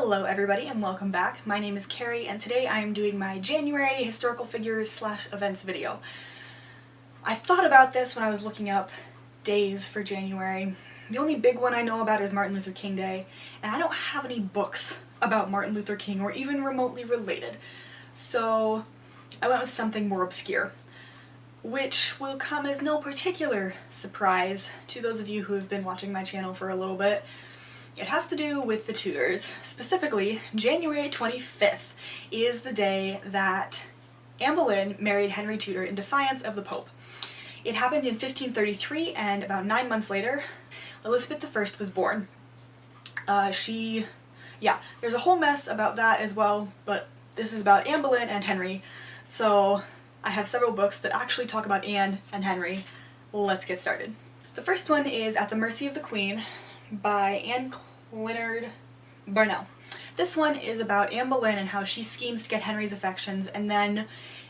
Hello everybody and welcome back. My name is Kari and today I am doing my January historical figures / events video. I thought about this when I was looking up days for January. The only big one I know about is Martin Luther King Day, and I don't have any books about Martin Luther King or even remotely related. So I went with something more obscure, which will come as no particular surprise to those of you who have been watching my channel for a little bit. It has to do with the Tudors. Specifically, January 25th is the day that Anne Boleyn married Henry Tudor in defiance of the Pope. It happened in 1533, and about 9 months later, Elizabeth I was born. There's a whole mess about that as well, but this is about Anne Boleyn and Henry, so I have several books that actually talk about Anne and Henry. Let's get started. The first one is At the Mercy of the Queen by Anne Clinard Burnell. This one is about Anne Boleyn and how she schemes to get Henry's affections, and then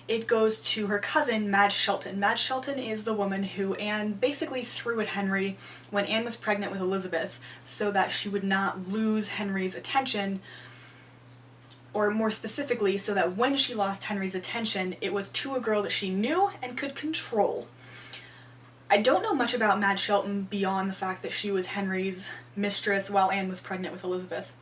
it goes to her cousin Madge Shelton. Madge Shelton is the woman who Anne basically threw at Henry when Anne was pregnant with Elizabeth so that she would not lose Henry's attention, or more specifically so that when she lost Henry's attention it was to a girl that she knew and could control. I don't know much about Madge Shelton beyond the fact that she was Henry's mistress while Anne was pregnant with Elizabeth,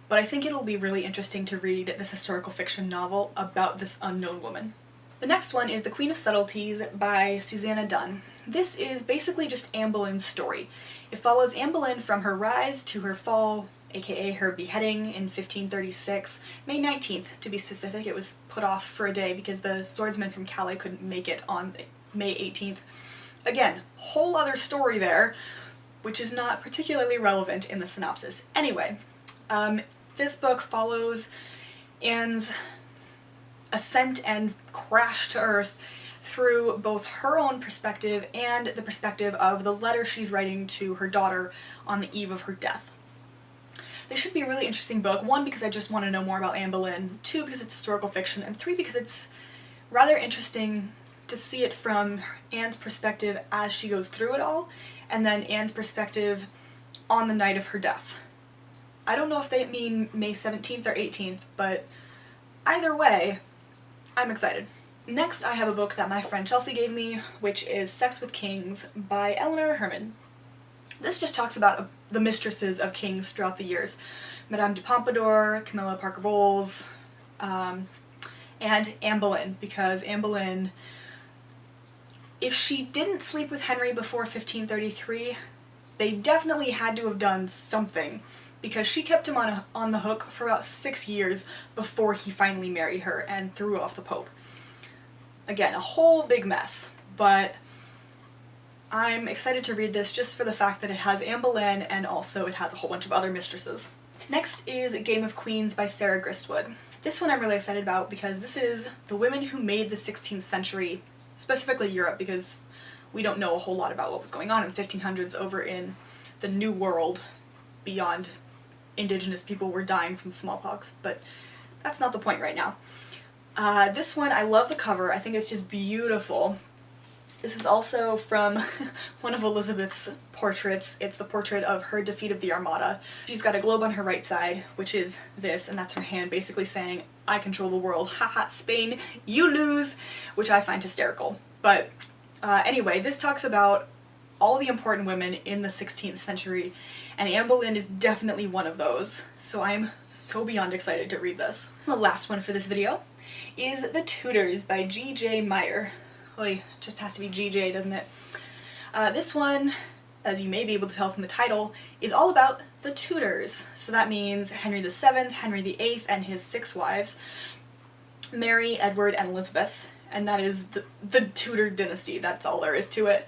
but I think it'll be really interesting to read this historical fiction novel about this unknown woman. The next one is The Queen of Subtleties by Susanna Dunn. This is basically just Anne Boleyn's story. It follows Anne Boleyn from her rise to her fall, aka her beheading in 1536, May 19th to be specific. It was put off for a day because the swordsman from Calais couldn't make it on May 18th. Again, whole other story there, which is not particularly relevant in the synopsis. Anyway, this book follows Anne's ascent and crash to Earth through both her own perspective and the perspective of the letter she's writing to her daughter on the eve of her death. This should be a really interesting book, 1 because I just want to know more about Anne Boleyn, 2 because it's historical fiction, and 3 because it's rather interesting to see it from Anne's perspective as she goes through it all, and then Anne's perspective on the night of her death. I don't know if they mean May 17th or 18th, but either way, I'm excited. Next, I have a book that my friend Chelsea gave me, which is Sex with Kings by Eleanor Herman. This just talks about the mistresses of kings throughout the years. Madame de Pompadour, Camilla Parker Bowles, and Anne Boleyn, because Anne Boleyn, if she didn't sleep with Henry before 1533, they definitely had to have done something, because she kept him on the hook for about 6 years before he finally married her and threw off the Pope. Again, a whole big mess, but I'm excited to read this just for the fact that it has Anne Boleyn and also it has a whole bunch of other mistresses. Next is Game of Queens by Sarah Gristwood. This one I'm really excited about because this is the women who made the 16th century, specifically Europe, because we don't know a whole lot about what was going on in the 1500s over in the New World beyond indigenous people were dying from smallpox, but that's not the point right now. This one, I love the cover. I think it's just beautiful. This is also from one of Elizabeth's portraits. It's the portrait of her defeat of the Armada. She's got a globe on her right side, which is this, and that's her hand basically saying, "I control the world, haha, Spain, you lose," which I find hysterical. But anyway, this talks about all the important women in the 16th century, and Anne Boleyn is definitely one of those, so I'm so beyond excited to read this. The last one for this video is The Tudors by G.J. Meyer. Well, it just has to be G.J., doesn't it? This one, as you may be able to tell from the title, is all about the Tudors. So that means Henry VII, Henry VIII, and his 6 wives, Mary, Edward, and Elizabeth, and that is the Tudor dynasty. That's all there is to it.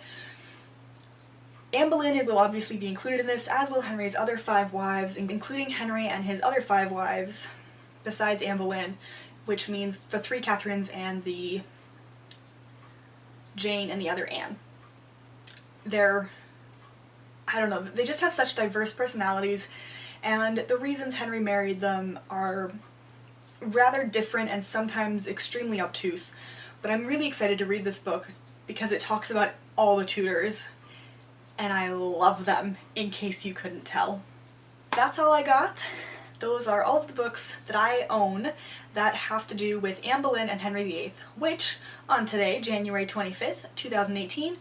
Anne Boleyn will obviously be included in this, as will Henry's other 5 wives, including Henry and his other 5 wives, besides Anne Boleyn, which means the 3 Catherines and the Jane and the other Anne. I don't know, they just have such diverse personalities, and the reasons Henry married them are rather different and sometimes extremely obtuse, but I'm really excited to read this book because it talks about all the Tudors, and I love them, in case you couldn't tell. That's all I got. those are all of the books that I own that have to do with Anne Boleyn and Henry VIII, which on today, January 25th, 2018,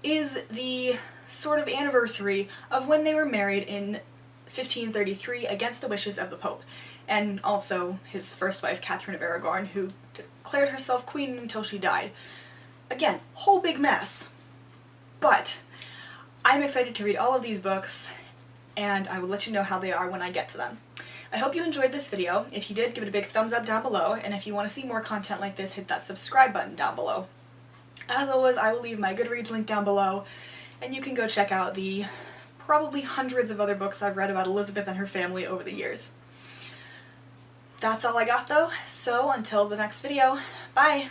is the sort of anniversary of when they were married in 1533 against the wishes of the Pope, and also his first wife, Catherine of Aragon, who declared herself queen until she died. Again, whole big mess. But I'm excited to read all of these books, and I will let you know how they are when I get to them. I hope you enjoyed this video. If you did, give it a big thumbs up down below, and if you want to see more content like this, hit that subscribe button down below. As always, I will leave my Goodreads link down below, and you can go check out the probably hundreds of other books I've read about Elizabeth and her family over the years. That's all I got though, so until the next video, bye!